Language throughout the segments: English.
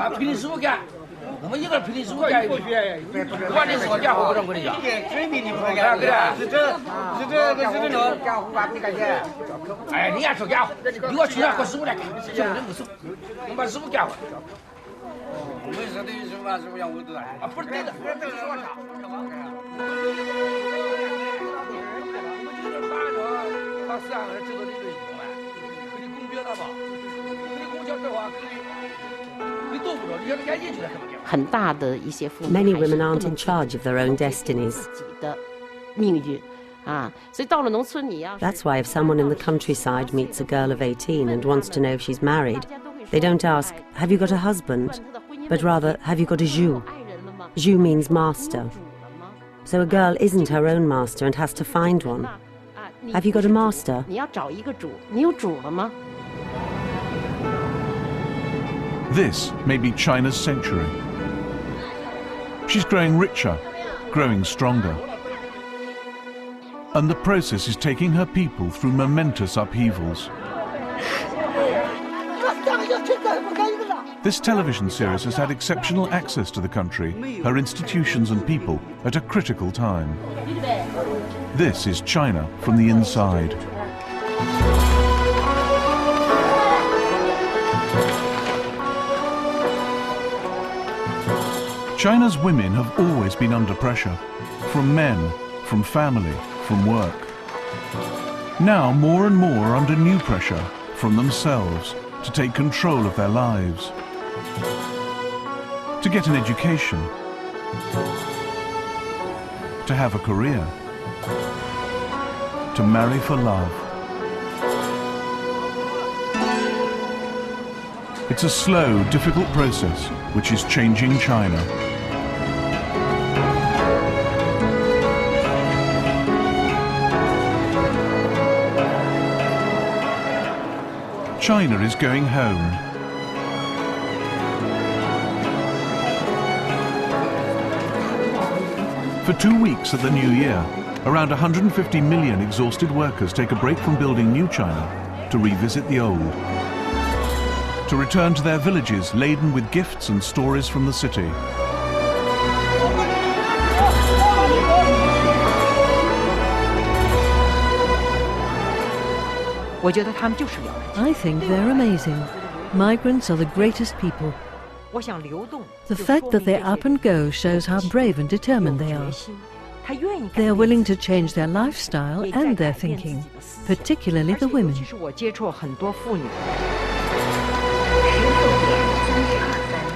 把赔的15干，我们一个赔的15干，管的少家伙不让我的家。水平你不能干，是这种干活吧？不干钱。哎，你也说干活，你我去年和师傅来干，结果人不收，我把师傅干活。我们说等于是把师傅养我多大？啊，不是对的，不是对的，说啥？他3个人知道这个用吗？给你公别的吧，给你公交的话，给你都不知道，你要是赶紧去了，很大的一些妇女 Many women aren't in charge of their own destinies. 自己的命运啊，所以到了农村，你要 That's why if someone in the countryside meets a girl of 18 and wants to know if she's married, they don't ask, "Have you got a husband?" but rather, "Have you got a jus?" Jus means master. So a girl isn't her own master and has to find one. Have you got a master? 你要找一个主，你有主了吗？ This may be China's century. She's growing richer, growing stronger. And the process is taking her people through momentous upheavals. This television series has had exceptional access to the country, her institutions and people at a critical time. This is China from the inside. China's women have always been under pressure, from men, from family, from work. Now more and more are under new pressure from themselves to take control of their lives, to get an education, to have a career, to marry for love. It's a slow, difficult process which is changing China. China is going home. For 2 weeks at the new year, around 150 million exhausted workers take a break from building new China to revisit the old, to return to their villages laden with gifts and stories from the city. I think they're amazing. Migrants are the greatest people. The fact that they're up and go shows how brave and determined they are. They are willing to change their lifestyle and their thinking, particularly the women.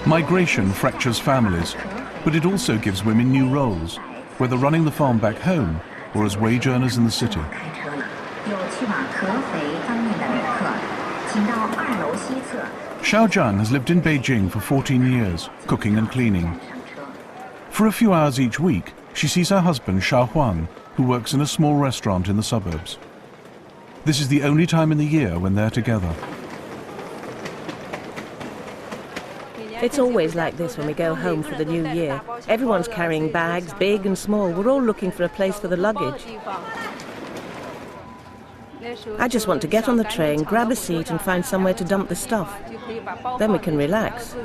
Migration fractures families, but it also gives women new roles, whether running the farm back home or as wage earners in the city. Xiao Zhang has lived in Beijing for 14 years, cooking and cleaning. For a few hours each week, she sees her husband Xiao Huang, who works in a small restaurant in the suburbs. This is the only time in the year when they're together. It's always like this when we go home for the new year. Everyone's carrying bags, big and small. We're all looking for a place for the luggage. I just want to get on the train, grab a seat and find somewhere to dump the stuff. Then we can relax.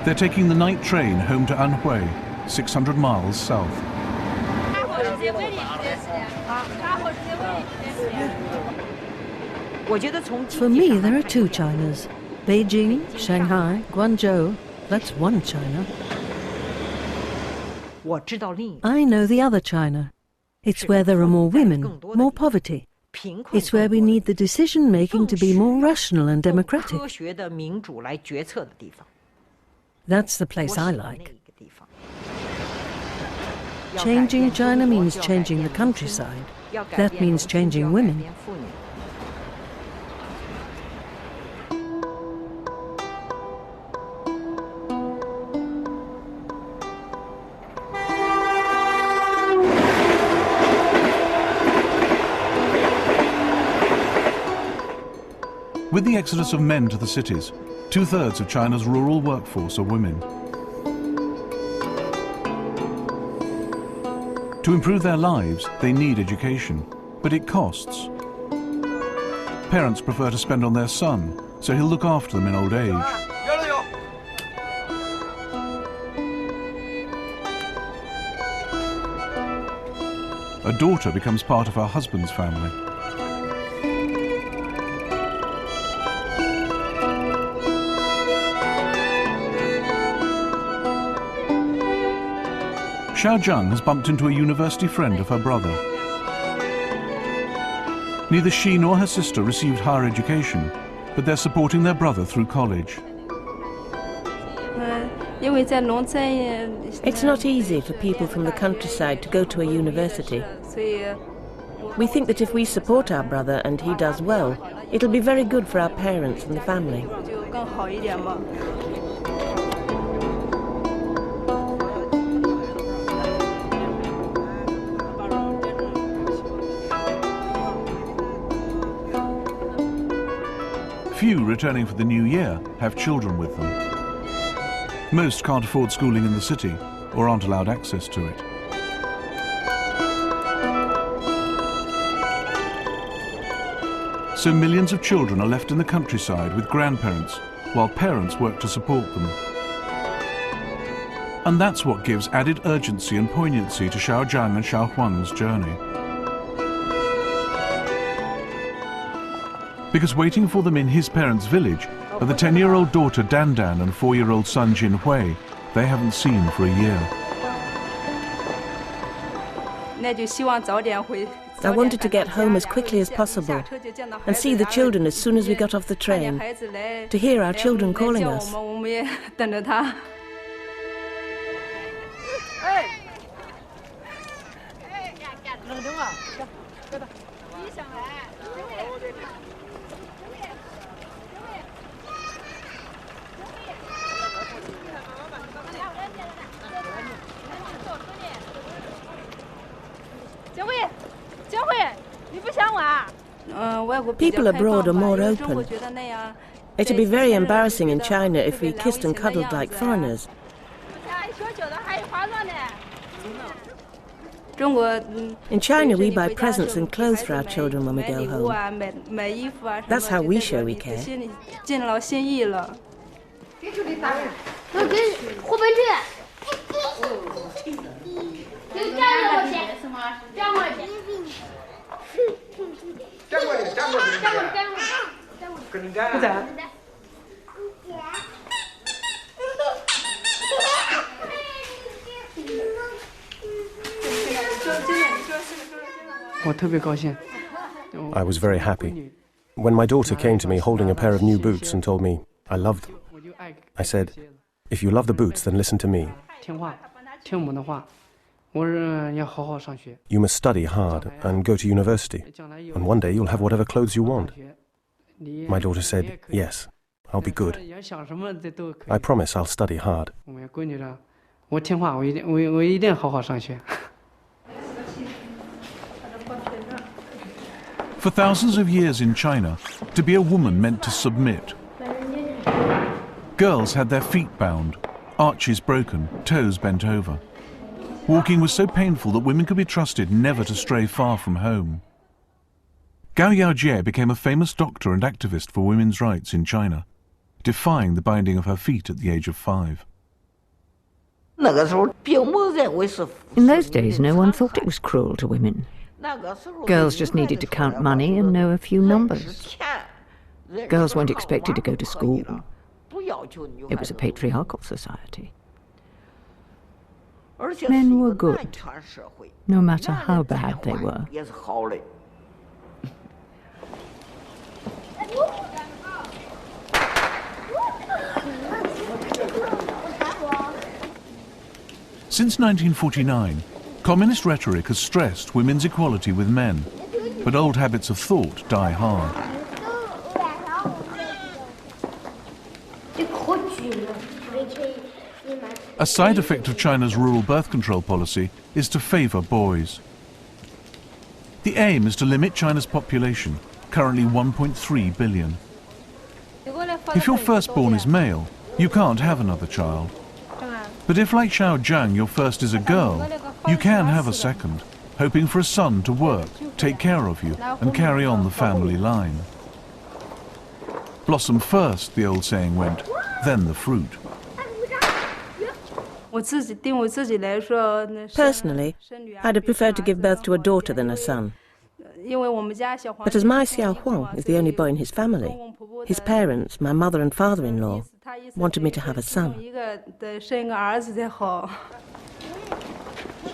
They're taking the night train home to Anhui, 600 miles south. For me, there are two Chinas. Beijing, Shanghai, Guangzhou. That's one China. I know the other China. It's where there are more women, more poverty. It's where we need the decision-making to be more rational and democratic. That's the place I like. Changing China means changing the countryside. That means changing women. With the exodus of men to the cities, 2/3 of China's rural workforce are women. To improve their lives, they need education, but it costs. parents prefer to spend on their son, so he'll look after them in old age. A daughter becomes part of her husband's family. Xiao Zhang has bumped into a university friend of her brother. Neither she nor her sister received higher education, but they're supporting their brother through college. It's not easy for people from the countryside to go to a university. We think that if we support our brother and he does well, it'll be very good for our parents and the family. Few returning for the new year have children with them. Most can't afford schooling in the city or aren't allowed access to it. So millions of children are left in the countryside with grandparents while parents work to support them. And that's what gives added urgency and poignancy to Xiao Zhang and Xiao Huang's journey. Because waiting for them in his parents' village are the 10-year-old daughter Dan Dan and 4-year-old son Jin Hui they haven't seen for a year. I wanted to get home as quickly as possible and see the children as soon as we got off the train, to hear our children calling us. People abroad are more open. It'd be very embarrassing in China if we kissed and cuddled like foreigners. In China, we buy presents and clothes for our children when we go home. That's how we show we care. I was very happy. When my daughter came to me holding a pair of new boots and told me I loved them, I said, "If you love the boots, then listen to me. You must study hard and go to university, and one day you'll have whatever clothes you want." My daughter said, "Yes, I'll be good. I promise I'll study hard." For thousands of years in China, to be a woman meant to submit. Girls had their feet bound, arches broken, toes bent over. Walking was so painful that women could be trusted never to stray far from home. Gao Yaojie became a famous doctor and activist for women's rights in China, defying the binding of her feet at the age of 5. In those days, no one thought it was cruel to women. Girls just needed to count money and know a few numbers. Girls weren't expected to go to school. It was a patriarchal society. Men were good, no matter how bad they were. Since 1949, communist rhetoric has stressed women's equality with men, but old habits of thought die hard. A side effect of China's rural birth control policy is to favor boys. The aim is to limit China's population, currently 1.3 billion. If your firstborn is male, you can't have another child. But if, like Xiao Zhang, your first is a girl, you can have a second, hoping for a son to work, take care of you, and carry on the family line. Blossom first, the old saying went, then the fruit. Personally, I'd have preferred to give birth to a daughter than a son. But as my Xiao Huang is the only boy in his family, his parents, my mother and father-in-law, wanted me to have a son.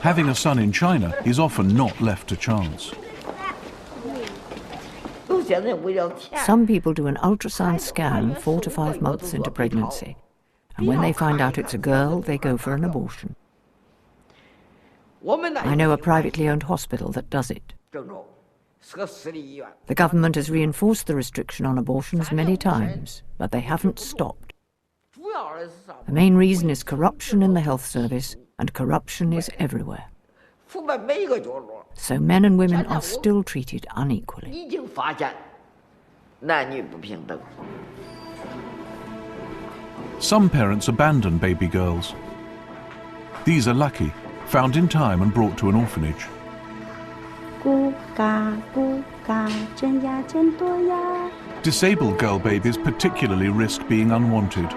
Having a son in China is often not left to chance. Some people do an ultrasound scan 4 to 5 months into pregnancy, and when they find out it's a girl, they go for an abortion. I know a privately owned hospital that does it. The government has reinforced the restriction on abortions many times, but they haven't stopped. The main reason is corruption in the health service, and corruption is everywhere. So men and women are still treated unequally. Some parents abandon baby girls. These are lucky, found in time and brought to an orphanage. Disabled girl babies particularly risk being unwanted.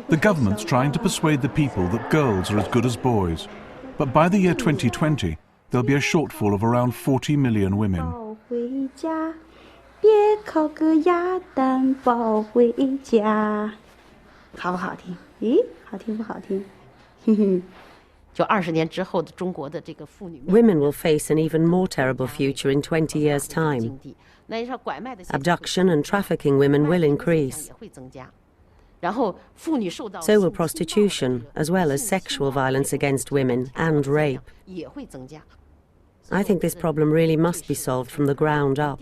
The government's trying to persuade the people that girls are as good as boys, but by the year 2020, there'll be a shortfall of around 40 million women. Women will face an even more terrible future in 20 years' time. Abduction and trafficking women will increase. So will prostitution, as well as sexual violence against women and rape. I think this problem really must be solved from the ground up.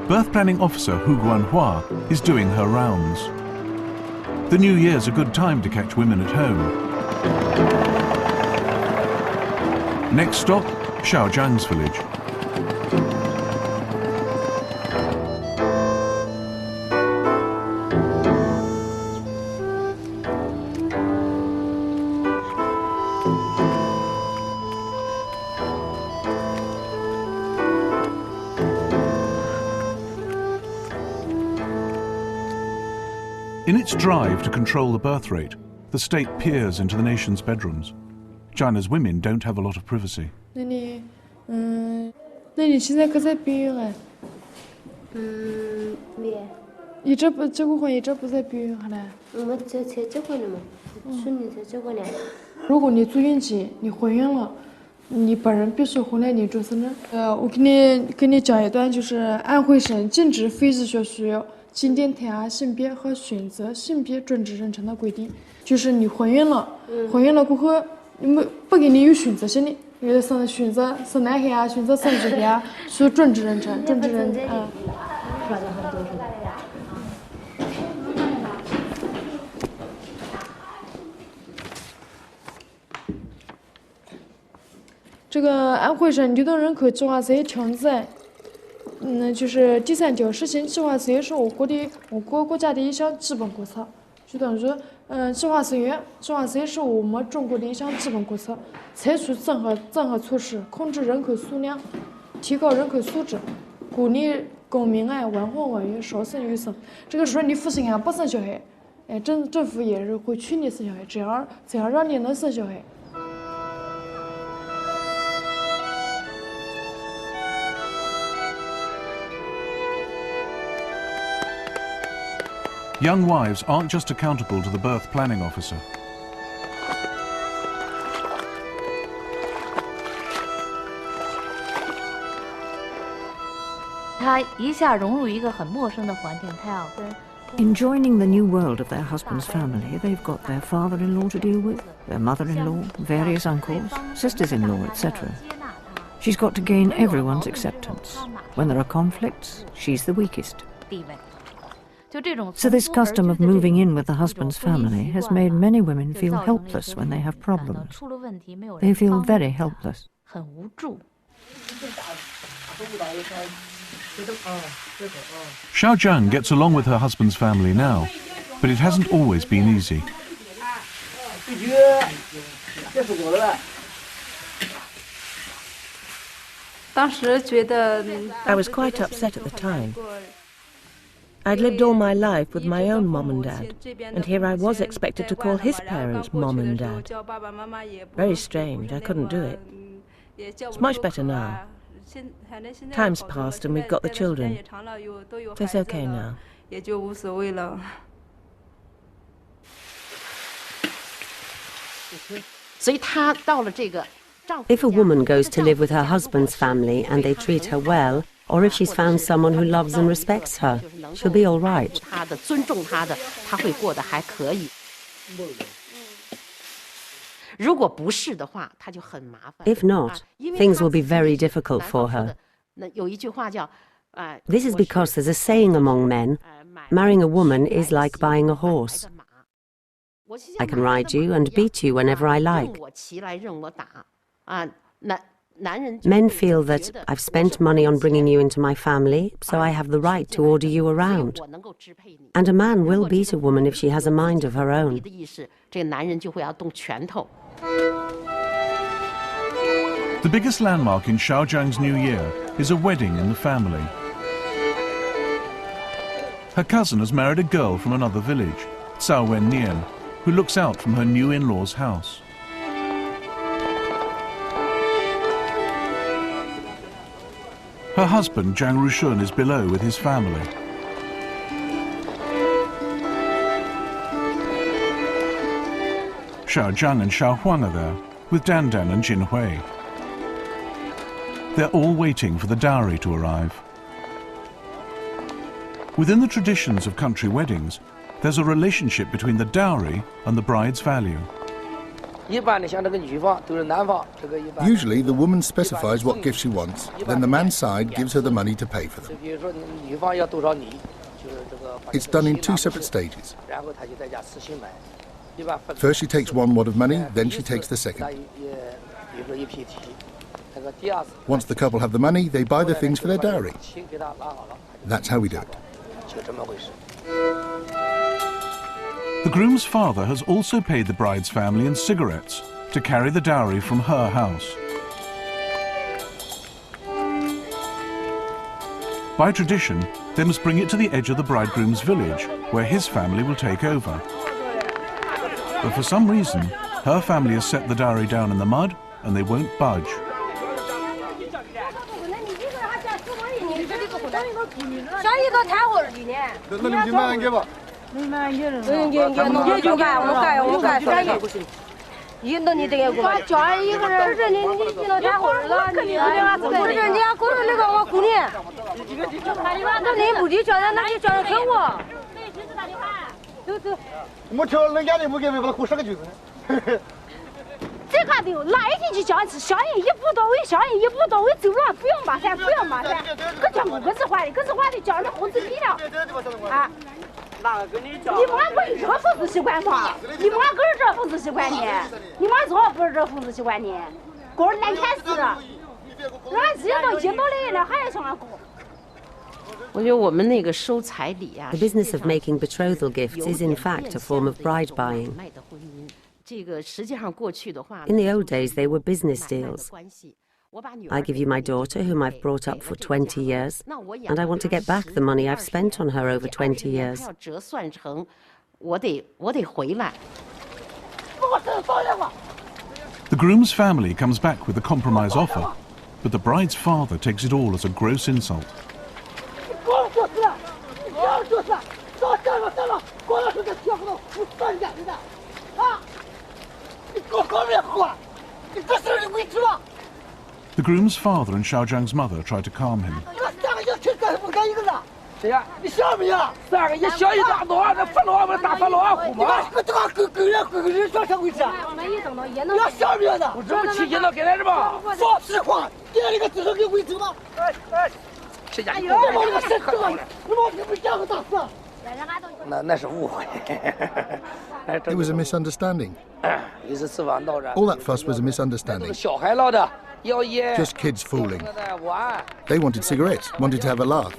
Birth planning officer Hu Guanhua is doing her rounds. The new year's a good time to catch women at home. Next stop, Xiaojiang's village. In its drive to control the birth rate, the state peers into the nation's bedrooms. China's women don't have a lot of privacy.经典填鸭性别和选择性别专职人称的规定，就是你怀孕了过后，你们不给你有选择性的，有的是选择是男孩啊，选择是女孩啊，属于专职人称，专职人啊。这个安徽省流动人口计划是强制。就是第3条实行计划生育是我国国家的一项基本国策，就等于计划生育是我们中国的一项基本国策，采取综合措施控制人口数量，提高人口素质，鼓励公民晚婚晚育，少生育生。这个时候你父亲不生小孩，政府也是会劝你生小孩，只要让你能生小孩。Young wives aren't just accountable to the birth planning officer. In joining the new world of their husband's family, they've got their father-in-law to deal with, their mother-in-law, various uncles, sisters-in-law, etc. She's got to gain everyone's acceptance. When there are conflicts, she's the weakest. So this custom of moving in with the husband's family has made many women feel helpless when they have problems. They feel very helpless. 很无助。 Xiao Zhang gets along with her husband's family now, but it hasn't always been easy. I was quite upset at the time. I'd lived all my life with my own mom and dad, and here I was expected to call his parents mom and dad. Very strange, I couldn't do it. It's much better now. Time's passed and we've got the children, so it's okay now. If a woman goes to live with her husband's family and they treat her well, or if she's found someone who loves and respects her, she'll be all right. If not, things will be very difficult for her. This is because there's a saying among men, marrying a woman is like buying a horse. I can ride you and beat you whenever I like. Men feel that I've spent money on bringing you into my family, so I have the right to order you around. And a man will beat a woman if she has a mind of her own. The biggest landmark in Xiaozhang's new year is a wedding in the family. Her cousin has married a girl from another village, Cao Wen Nian, who looks out from her new in-laws' house. Her husband, Zhang Rushun, is below with his family. Xiao Zhang and Xiao Huang are there, with Dan Dan and Jin Hui. They're all waiting for the dowry to arrive. Within the traditions of country weddings, there's a relationship between the dowry and the bride's value. Usually the woman specifies what gift she wants, then the man's side gives her the money to pay for them. It's done in two separate stages. First she takes one wad of money, then she takes the second. Once the couple have the money, they buy the things for their dowry. That's how we do it. The groom's father has also paid the bride's family in cigarettes to carry the dowry from her house. By tradition, they must bring it to the edge of the bridegroom's village, where his family will take over. But for some reason, her family has set the dowry down in the mud and they won't budge. The business of making betrothal gifts is in fact a form of bride buying. In the old days, they were business deals. I give you my daughter, whom I've brought up for 20 years, and I want to get back the money I've spent on her over 20 years. The groom's family comes back with a compromise offer, but the bride's father takes it all as a gross insult. The groom's father and Xiao Zhang's mother try to calm him. It was a misunderstanding. All that fuss was a misunderstanding. Just kids fooling. They wanted cigarettes, wanted to have a laugh.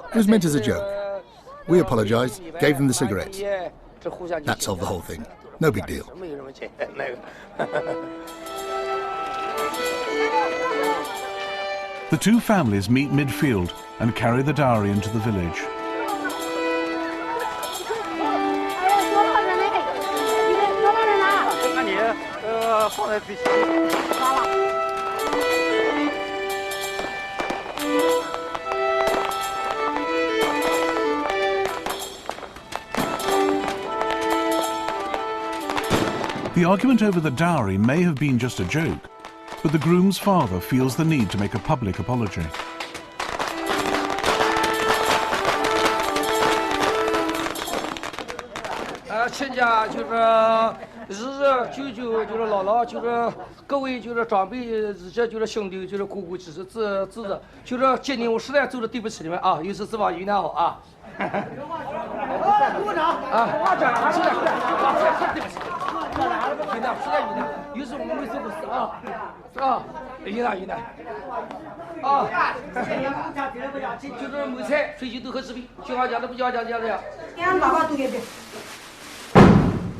It was meant as a joke. We apologised, gave them the cigarettes. That solved the whole thing. No big deal. The two families meet midfield and carry the dowry into the village. The argument over the dowry may have been just a joke, but the groom's father feels the need to make a public apology.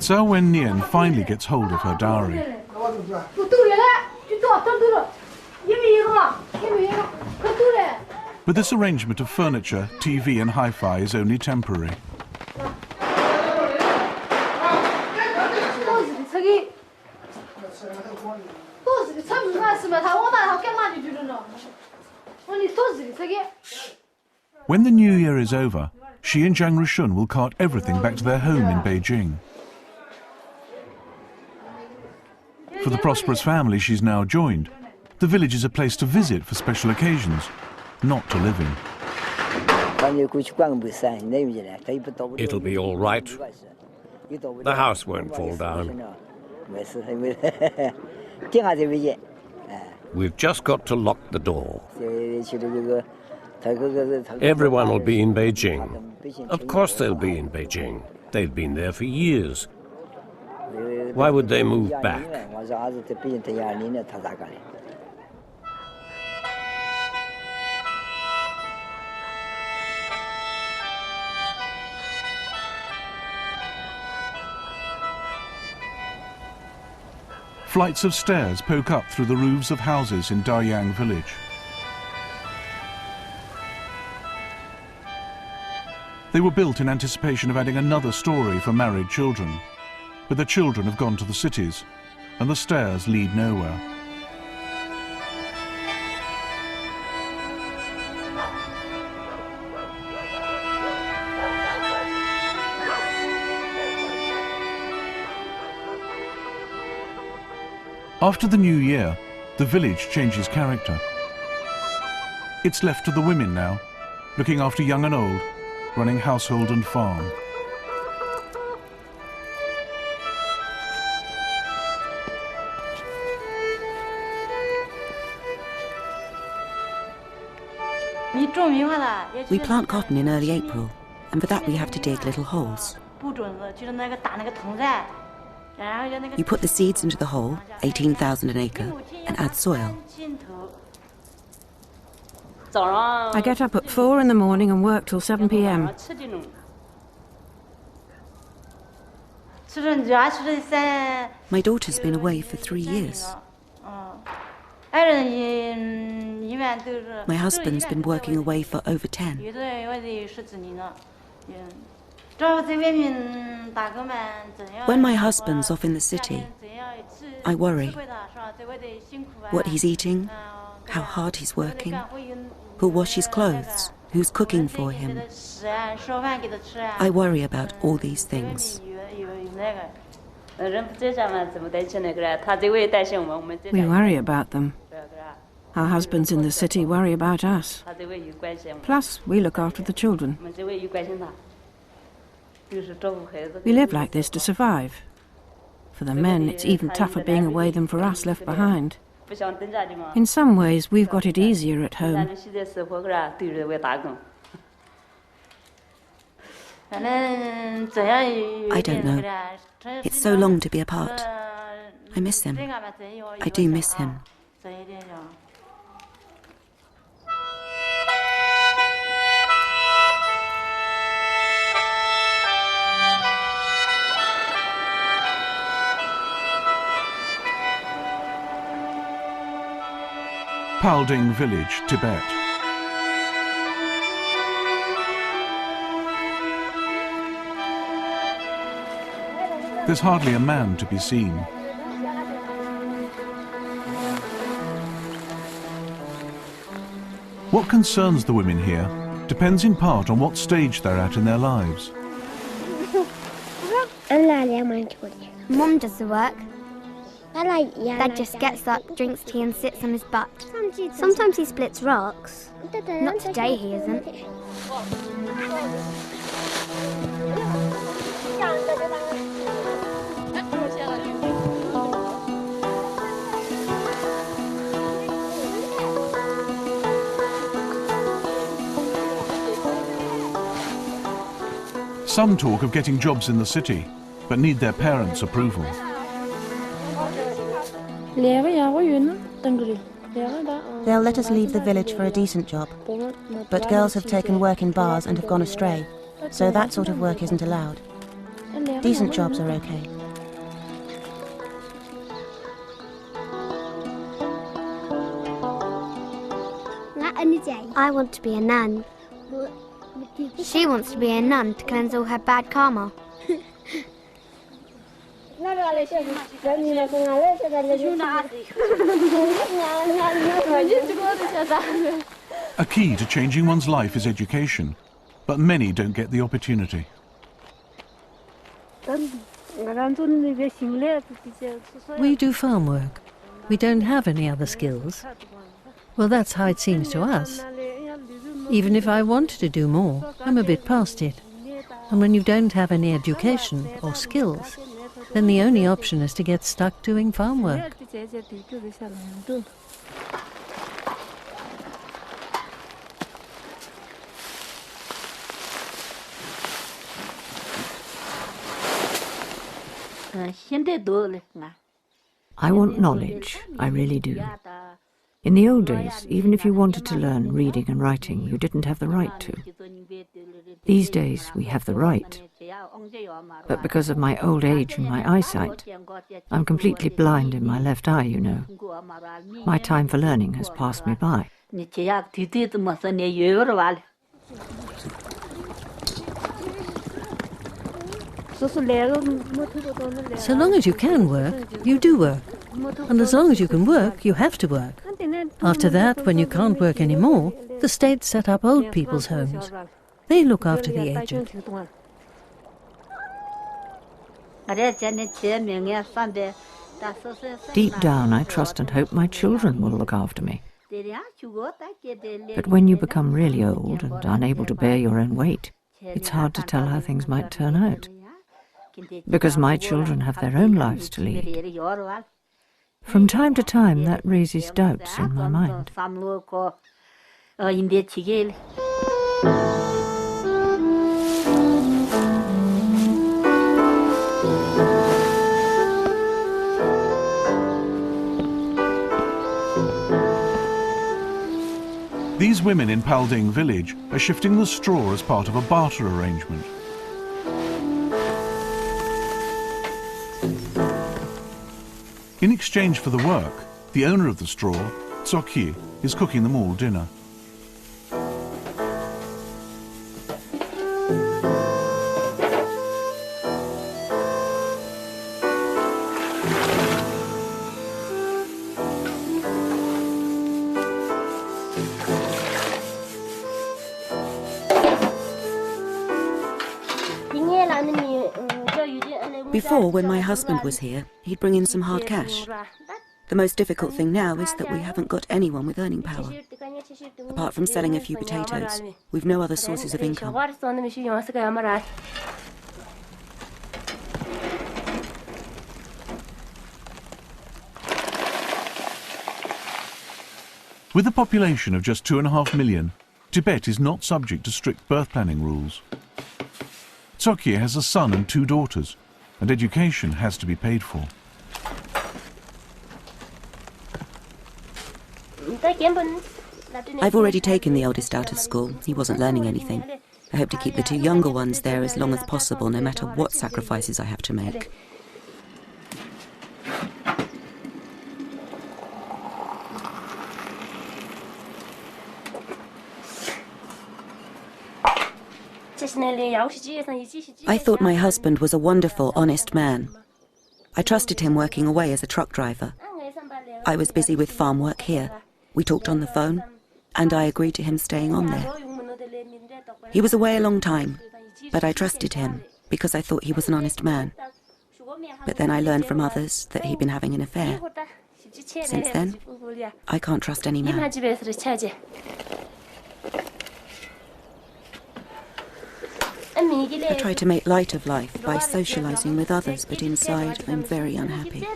Zhao Wen-nian finally gets hold of her dowry. But this arrangement of furniture, TV and hi-fi is only temporary. When the new year is over, she and Jiang Rushun will cart everything back to their home in Beijing. For the prosperous family she's now joined, the village is a place to visit for special occasions, not to live in. It'll be all right. The house won't fall down. We've just got to lock the door. Everyone will be in Beijing. Of course they'll be in Beijing. They've been there for years. Why would they move back? Flights of stairs poke up through the roofs of houses in Dayang village. They were built in anticipation of adding another story for married children. But the children have gone to the cities, and the stairs lead nowhere. After the new year, the village changes character. It's left to the women now, looking after young and old, running household and farm. We plant cotton in early April, and for that we have to dig little holes. You put the seeds into the hole, 18,000 an acre, and add soil. I get up at 4 in the morning and work till 7 p.m. My daughter's been away for 3 years. My husband's been working away for over 10. When my husband's off in the city, I worry. What he's eating, how hard he's working, who'll wash his clothes, who's cooking for him. I worry about all these things. We worry about them. Our husbands in the city worry about us. Plus, we look after the children. We live like this to survive. For the men, it's even tougher being away than for us left behind. In some ways, we've got it easier at home. I don't know. It's so long to be apart. I miss him. I do miss him. Palding village, Tibet. There's hardly a man to be seen. What concerns the women here depends in part on what stage they're at in their lives. Mum does the work. Dad just gets up, drinks tea and sits on his butt. Sometimes he splits rocks. Not today he isn't. Some talk of getting jobs in the city, but need their parents' approval. They'll let us leave the village for a decent job, but girls have taken work in bars and have gone astray, so that sort of work isn't allowed. Decent jobs are okay. I want to be a nun. She wants to be a nun to cleanse all her bad karma. A key to changing one's life is education, but many don't get the opportunity. We do farm work. We don't have any other skills. Well, that's how it seems to us. Even if I wanted to do more, I'm a bit past it. And when you don't have any education or skills, then the only option is to get stuck doing farm work. I want knowledge, I really do. In the old days, even if you wanted to learn reading and writing, you didn't have the right to. These days, we have the right. But because of my old age and my eyesight, I'm completely blind in my left eye, you know. My time for learning has passed me by. So long as you can work, you do work. And as long as you can work, you have to work. After that, when you can't work anymore, the state set up old people's homes. They look after the aged. Deep down, I trust and hope my children will look after me. But when you become really old and unable to bear your own weight, it's hard to tell how things might turn out. Because my children have their own lives to lead. From time to time, that raises doubts in my mind. These women in Palding village are shifting the straw as part of a barter arrangement. In exchange for the work, the owner of the straw, Tsokyi, is cooking them all dinner. Before, when my husband was here, he'd bring in some hard cash. The most difficult thing now is that we haven't got anyone with earning power. Apart from selling a few potatoes, we've no other sources of income. With a population of just 2.5 million, Tibet is not subject to strict birth planning rules. Tsokyi has a son and 2 daughters, and education has to be paid for. I've already taken the oldest out of school. He wasn't learning anything. I hope to keep the 2 younger ones there as long as possible, no matter what sacrifices I have to make. I thought my husband was a wonderful, honest man. I trusted him working away as a truck driver. I was busy with farm work here. We talked on the phone, and I agreed to him staying on there. He was away a long time, but I trusted him because I thought he was an honest man. But then I learned from others that he'd been having an affair. Since then, I can't trust any man. I try to make light of life by socializing with others, but inside I'm very unhappy.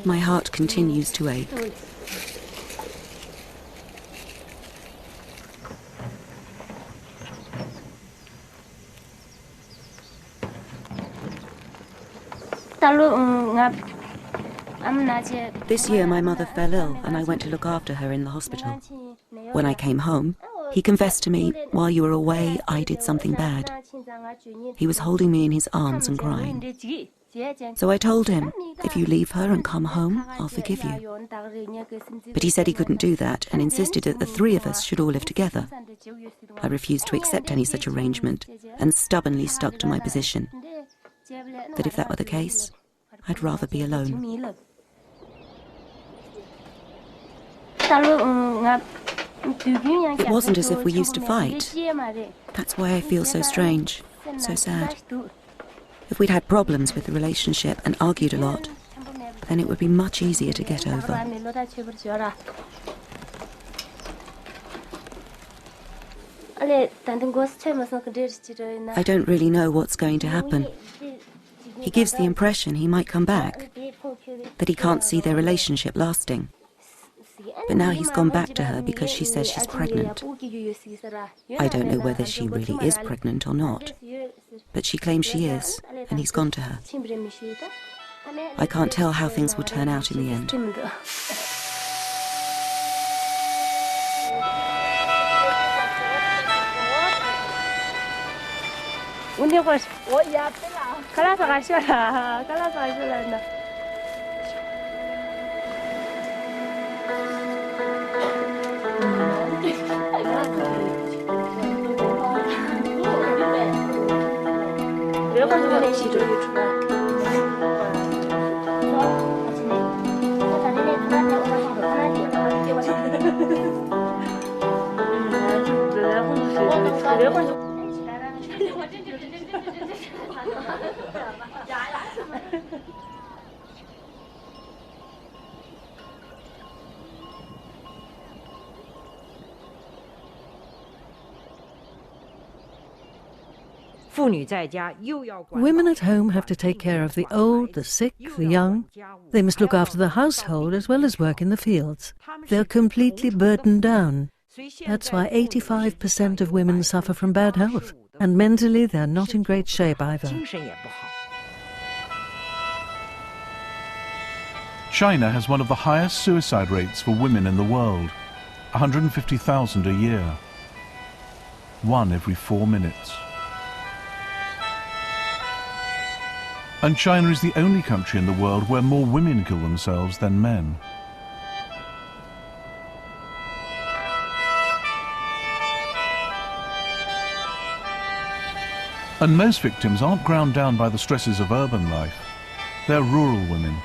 My heart continues to ache. This year my mother fell ill and I went to look after her in the hospital. When I came home, he confessed to me, "While you were away, I did something bad." He was holding me in his arms and crying. So I told him, "If you leave her and come home, I'll forgive you." But he said he couldn't do that and insisted that the 3 of us should all live together. I refused to accept any such arrangement and stubbornly stuck to my position. That if that were the case, I'd rather be alone. It wasn't as if we used to fight. That's why I feel so strange, so sad. If we'd had problems with the relationship and argued a lot, then it would be much easier to get over. I don't really know what's going to happen. He gives the impression he might come back, that he can't see their relationship lasting. But now he's gone back to her because she says she's pregnant. I don't know whether she really is pregnant or not, but she claims she is, and he's gone to her. I can't tell how things will turn out in the end. Women at home have to take care of the old, the sick, the young. They must look after the household as well as work in the fields. They're completely burdened down. That's why 85% of women suffer from bad health, and mentally they're not in great shape either. China has one of the highest suicide rates for women in the world, 150,000 a year. 1 every 4 minutes. And China is the only country in the world where more women kill themselves than men. And most victims aren't ground down by the stresses of urban life. They're rural women.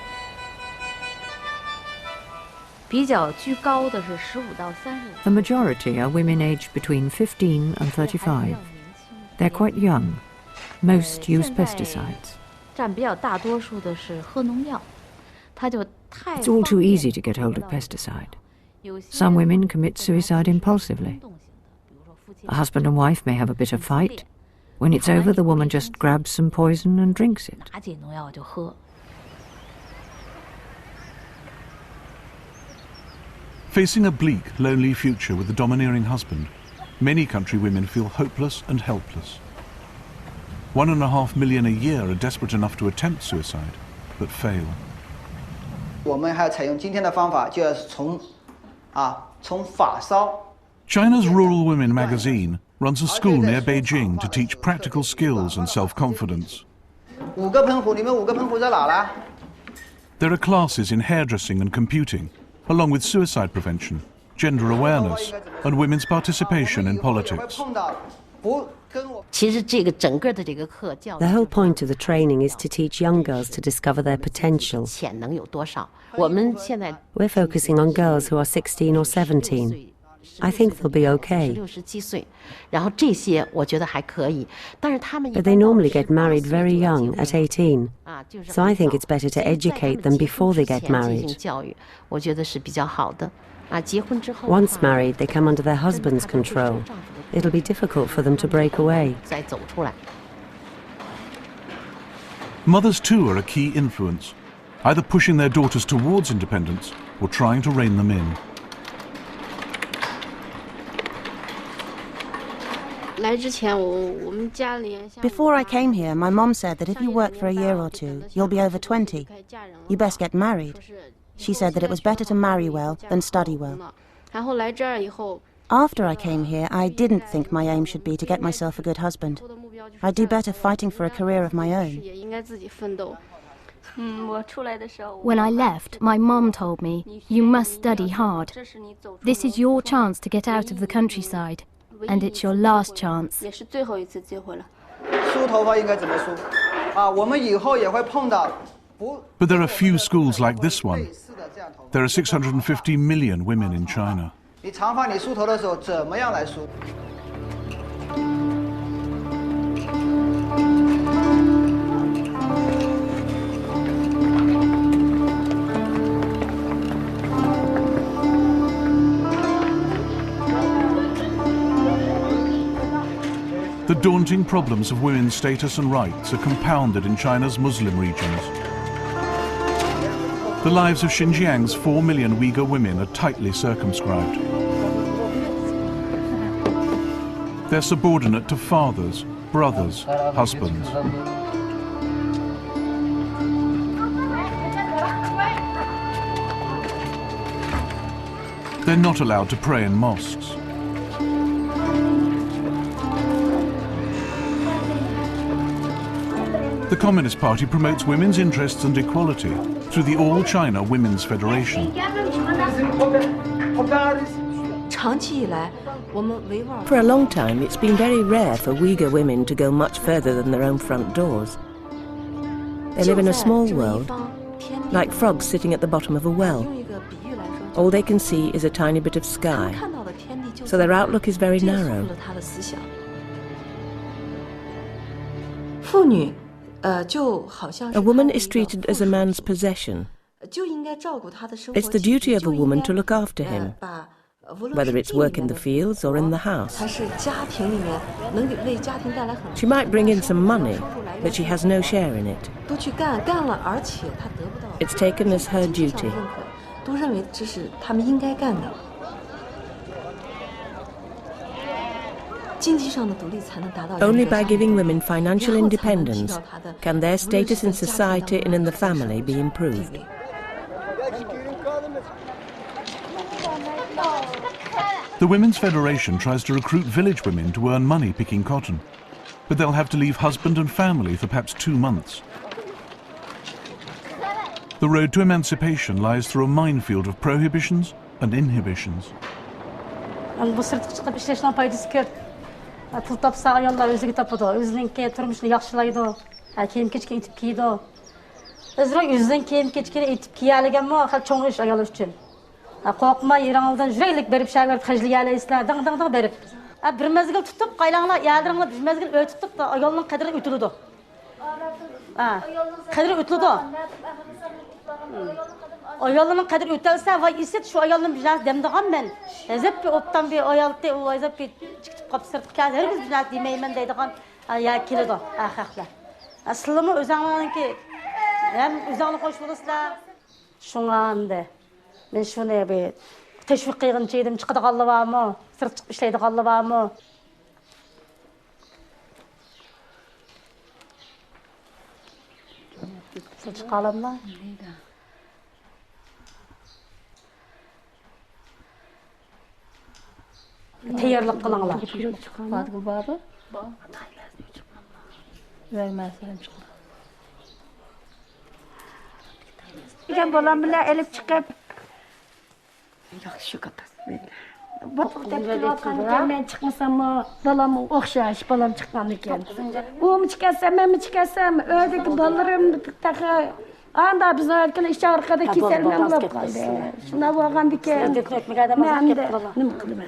The majority are women aged between 15 and 35. They're quite young. Most use pesticides. It's all too easy to get hold of pesticide. Some women commit suicide impulsively. A husband and wife may have a bitter fight. When it's over, the woman just grabs some poison and drinks it. Facing a bleak, lonely future with a domineering husband, many country women feel hopeless and helpless. 1.5 million a year are desperate enough to attempt suicide, but fail. China's Rural Women magazine runs a school near Beijing to teach practical skills and self-confidence. There are classes in hairdressing and computing, along with suicide prevention, gender awareness, and women's participation in politics. The whole point of the training is to teach young girls to discover their potential. We're focusing on girls who are 16 or 17. I think they'll be okay. But they normally get married very young, at 18. So I think it's better to educate them before they get married. Once married, they come under their husband's control. It'll be difficult for them to break away. Mothers too are a key influence, either pushing their daughters towards independence or trying to rein them in. Before I came here, my mom said that if you work for a year or two, you'll be over 20. You best get married. She said that it was better to marry well than study well. After I came here, I didn't think my aim should be to get myself a good husband. I'd do better fighting for a career of my own. When I left, my mom told me, "You must study hard. This is your chance to get out of the countryside, and it's your last chance." But there are few schools like this one. There are 650 million women in China. The daunting problems of women's status and rights are compounded in China's Muslim regions. The lives of Xinjiang's 4 million Uyghur women are tightly circumscribed. They're subordinate to fathers, brothers, husbands. They're not allowed to pray in mosques. The Communist Party promotes women's interests and equality through the All China Women's Federation. For a long time, it's been very rare for Uyghur women to go much further than their own front doors. They live in a small world, like frogs sitting at the bottom of a well. All they can see is a tiny bit of sky, so their outlook is very narrow. A woman is treated as a man's possession. It's the duty of a woman to look after him, whether it's work in the fields or in the house. She might bring in some money, but she has no share in it. It's taken as her duty. Only by giving women financial independence can their status in society and in the family be improved. The Women's Federation tries to recruit village women to earn money picking cotton, but they'll have to leave husband and family for perhaps 2 months. The road to emancipation lies through a minefield of prohibitions and inhibitions. Pul tapsa ayollar o'ziga topadi, o'zining turmushini yaxshilaydi, kiyim-kechak etib kiydi. O'zining o'zining kiyim-kechakini etib kiyaliganmi, hal cho'ng ish ayol uchun. Qo'rqma, yeringizdan juraylik berib shagir xijliyalaysizlar, ding-ding berib. Bir mezgil tutib, qaylanglar, yaldiringlar, bir mezgil o'tib, ayolning qadri o'tiladi. Qadri o'tiladi. Ayolning qadri o'talsa, voy isit shu ayolning bilan demdigan men. Azab optan bir ayolni o azab chiqib qolib sirtga hergiz bilan demayman deydigan ya keladi axaqlar. Aslimi o'zinglarniki ham o'zinglarni qo'shib bo'lasizlar. Shunganda men shuni bir tashviq qilgancha edim, chiqadiganlar bormi? Sirt chiqib ishlaydiganlar bormi? Chiqalamlar. Tayyorlik qilinglar. Ekan bolam bilan elib chiqib. Yaxshi qatasiz. Ben çıkmasam balam okşaş, balam çıkan iken. Bu mu çıkarsam, ben mi çıkarsam, ördeki ballarım takı. Anda biz öyle işte arkada keselmem olup kaldı. Şuna bakan diken. Ben de ne kılım.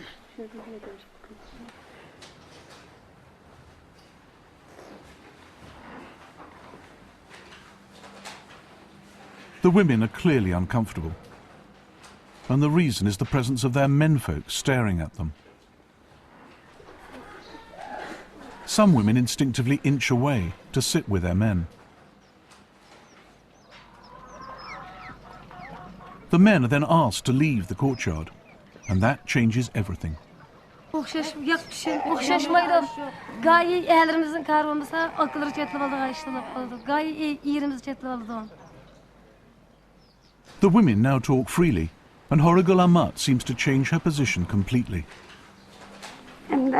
The women are clearly uncomfortable. And the reason is the presence of their menfolk staring at them. Some women instinctively inch away to sit with their men. The men are then asked to leave the courtyard, and that changes everything. The women now talk freely, and Horigul Amat seems to change her position completely. Hem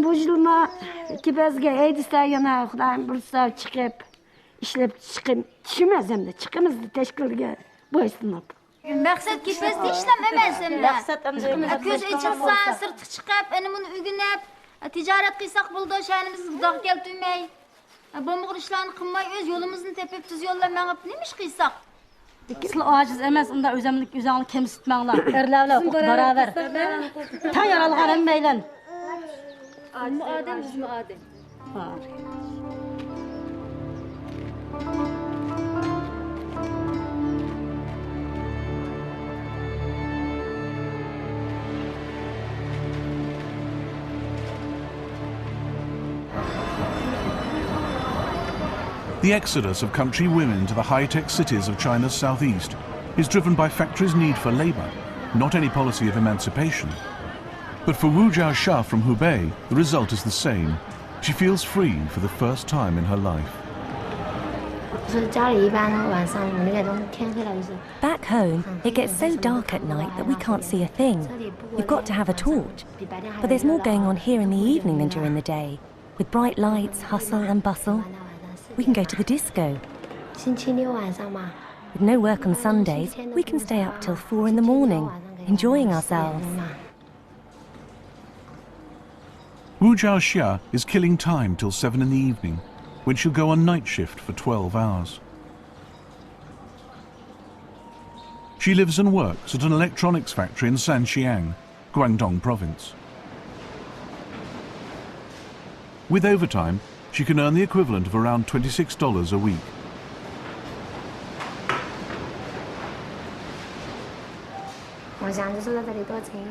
bu yılma ki bezge eydisler yana Xudayım bulsa çıkıp işlep çıkım düşmez hem de çıkımız teşkilge boysunlup. Maksat gitmezdi işlememezdim de. Göz çıksa sırtı çıkıp önümün ügünep ticaret kıysak buldu şanımız dağ geltümey. Bu işlerini kılmay öz yolumuzun tepip tuz yollamayıp neymiş kıysak? Sizler aciz emez, onda özemlik üzerine kemsitmeğler. Erlerle beraber. Ta yaralı garem beylen. Adem, bizim Adem. The exodus of country women to the high-tech cities of China's southeast is driven by factories' need for labour, not any policy of emancipation. But for Wu Jiaxia from Hubei, the result is the same. She feels free for the first time in her life. Back home, it gets so dark at night that we can't see a thing. We've got to have a torch. But there's more going on here in the evening than during the day, with bright lights, hustle and bustle. We can go to the disco. With no work on Sundays, we can stay up till 4 in the morning, enjoying ourselves. Wu Jiaxia is killing time till 7 in the evening, when she'll go on night shift for 12 hours. She lives and works at an electronics factory in Sanxiang, Guangdong province. With overtime, she can earn the equivalent of around $26 a week.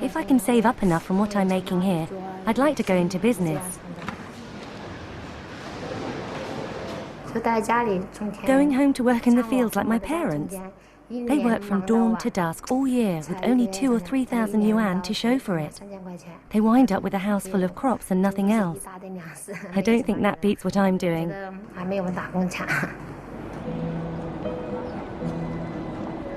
If I can save up enough from what I'm making here, I'd like to go into business. Going home to work in the fields like my parents. They work from dawn to dusk all year with only 2,000 or 3,000 yuan to show for it. They wind up with a house full of crops and nothing else. I don't think that beats what I'm doing.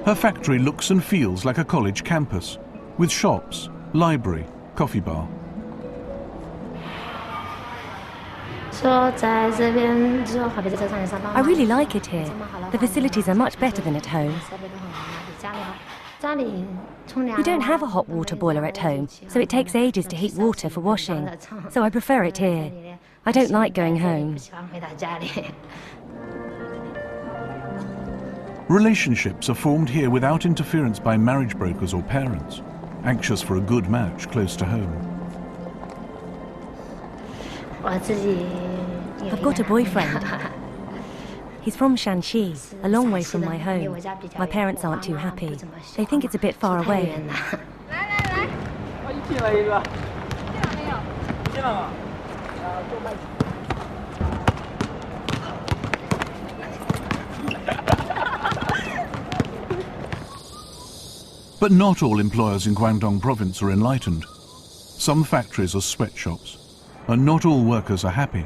Her factory looks and feels like a college campus, with shops, library, coffee bar. I really like it here. The facilities are much better than at home. We don't have a hot water boiler at home, so it takes ages to heat water for washing. So I prefer it here. I don't like going home. Relationships are formed here without interference by marriage brokers or parents, anxious for a good match close to home. I've got a boyfriend. He's from Shanxi, a long way from my home. My parents aren't too happy. They think it's a bit far away. But not all employers in Guangdong province are enlightened. Some factories are sweatshops, and not all workers are happy.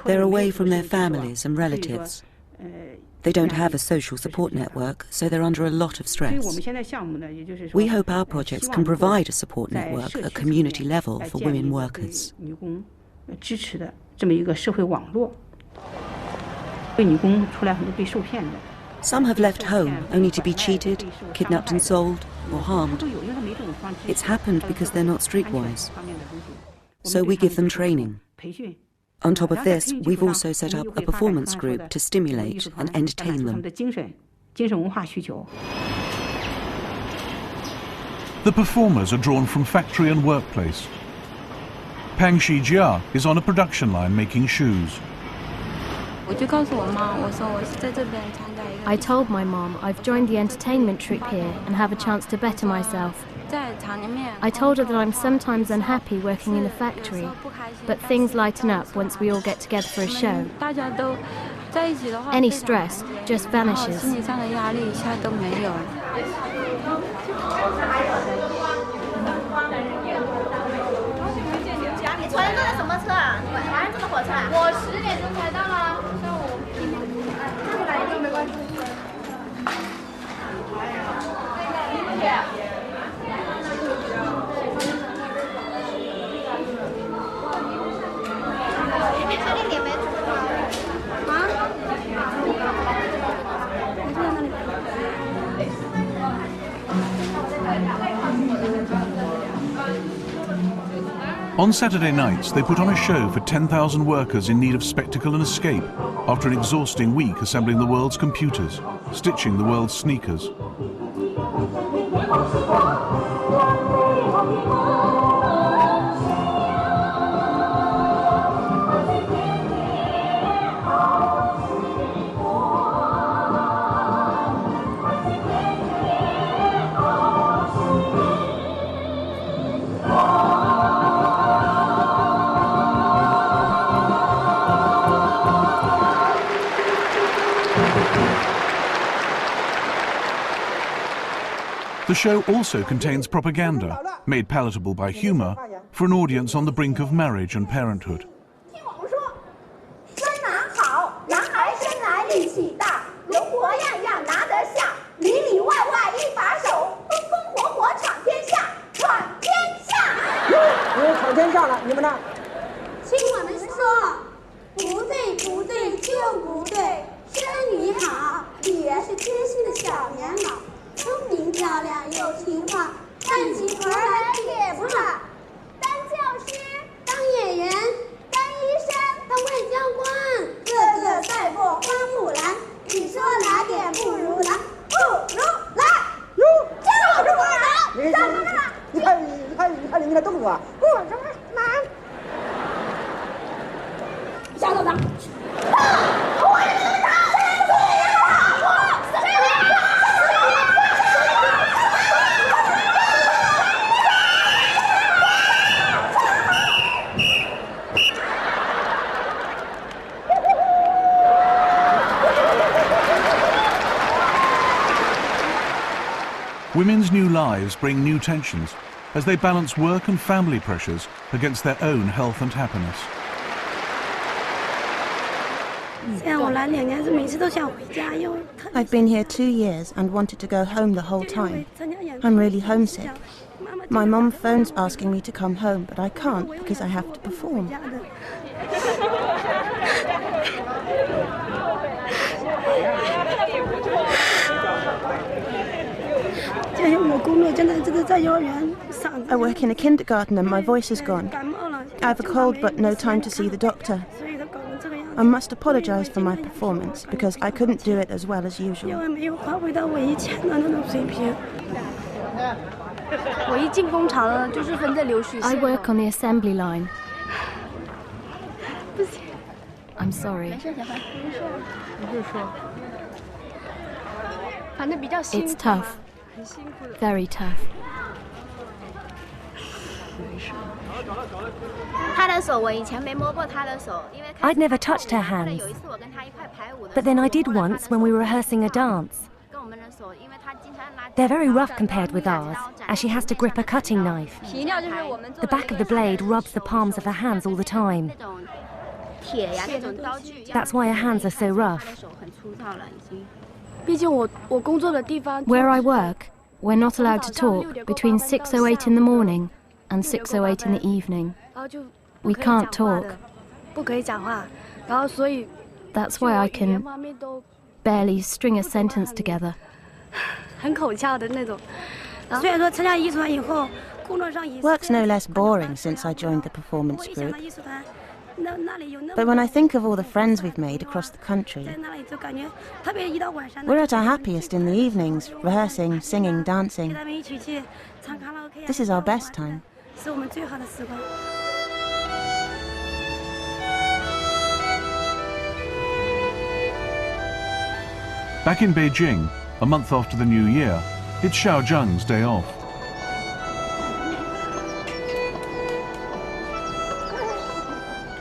They're away from their families and relatives. They don't have a social support network, so they're under a lot of stress. We hope our projects can provide a support network at community level for women workers. Some have left home only to be cheated, kidnapped and sold, or harmed. It's happened because they're not streetwise. So we give them training. On top of this, we've also set up a performance group to stimulate and entertain them. The performers are drawn from factory and workplace. Pang Shijia is on a production line making shoes. I told my mom I've joined the entertainment troupe here and have a chance to better myself. I told her that I'm sometimes unhappy working in the factory, but things lighten up once we all get together for a show. Any stress just vanishes. On Saturday nights, they put on a show for 10,000 workers in need of spectacle and escape after an exhausting week assembling the world's computers, stitching the world's sneakers. The show also contains propaganda, made palatable by humour, for an audience on the brink of marriage and parenthood. Women's new lives bring new tensions as they balance work and family pressures against their own health and happiness. I've been here 2 years and wanted to go home the whole time. I'm really homesick. My mom phones asking me to come home, but I can't because I have to perform. I work in a kindergarten and my voice is gone. I have a cold but no time to see the doctor. I must apologize for my performance because I couldn't do it as well as usual. I work on the assembly line. I'm sorry. It's tough. Very tough. I'd never touched her hands, but then I did once when we were rehearsing a dance. They're very rough compared with ours, as she has to grip a cutting knife. The back of the blade rubs the palms of her hands all the time. That's why her hands are so rough. Where I work, we're not allowed to talk between 6:08 in the morning and 6:08 in the evening. We can't talk. That's why I can barely string a sentence together. Work's no less boring since I joined the performance group. But when I think of all the friends we've made across the country, we're at our happiest in the evenings, rehearsing, singing, dancing. This is our best time. Back in Beijing, a month after the New Year, it's Xiao Zhang's day off.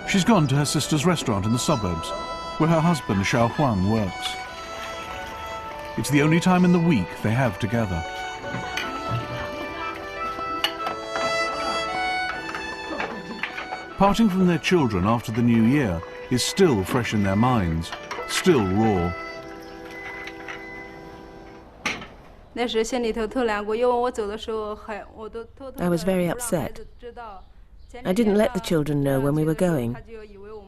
She's gone to her sister's restaurant in the suburbs, where her husband Xiao Huang works. It's the only time in the week they have together. Parting from their children after the New Year is still fresh in their minds, still raw. I was very upset. I didn't let the children know when we were going.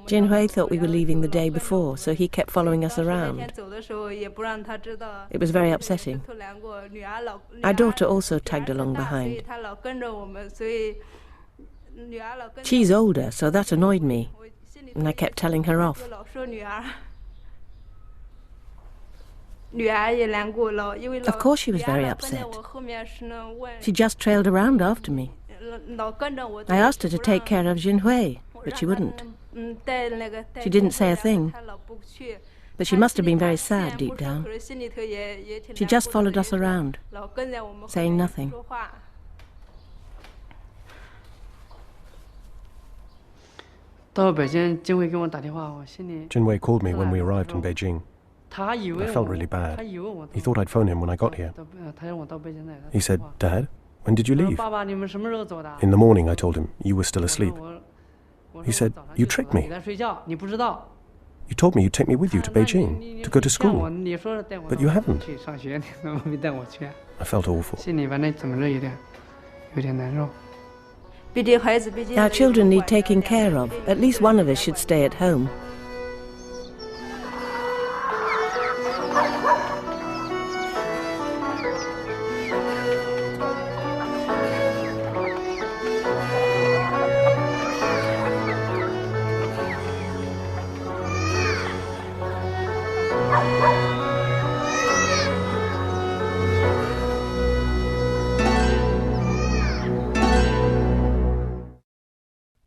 Jinhui thought we were leaving the day before, so he kept following us around. It was very upsetting. Our daughter also tagged along behind. She's older, so that annoyed me, and I kept telling her off. Of course she was very upset. She just trailed around after me. I asked her to take care of Jinhui, but she wouldn't. She didn't say a thing, but she must have been very sad deep down. She just followed us around, saying nothing. Jinhui called me when we arrived in Beijing. I felt really bad. He thought I'd phone him when I got here. He said, "Dad, when did you leave?" In the morning, I told him, you were still asleep. He said, "You tricked me. You told me you'd take me with you to Beijing, to go to school. But you haven't." I felt awful. Our children need taking care of. At least one of us should stay at home.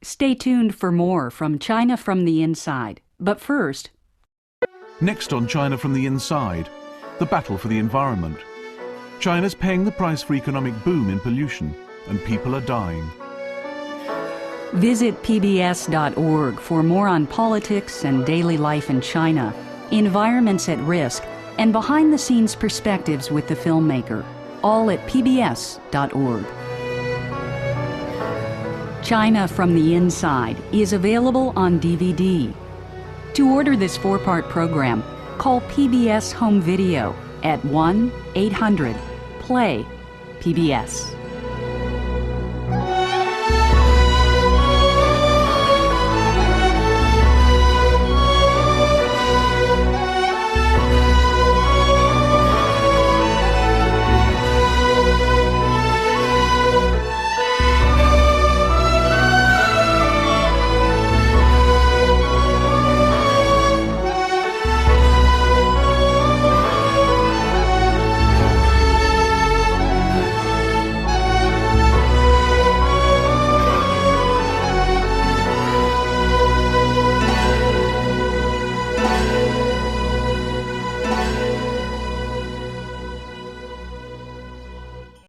Stay tuned for more from China from the Inside. But first... Next on China from the Inside, the battle for the environment. China's paying the price for economic boom in pollution, and people are dying. Visit pbs.org for more on politics and daily life in China, environments at risk, and behind-the-scenes perspectives with the filmmaker. All at pbs.org. China from the Inside is available on DVD. To order this 4-part program, call PBS Home Video at 1-800-PLAY-PBS.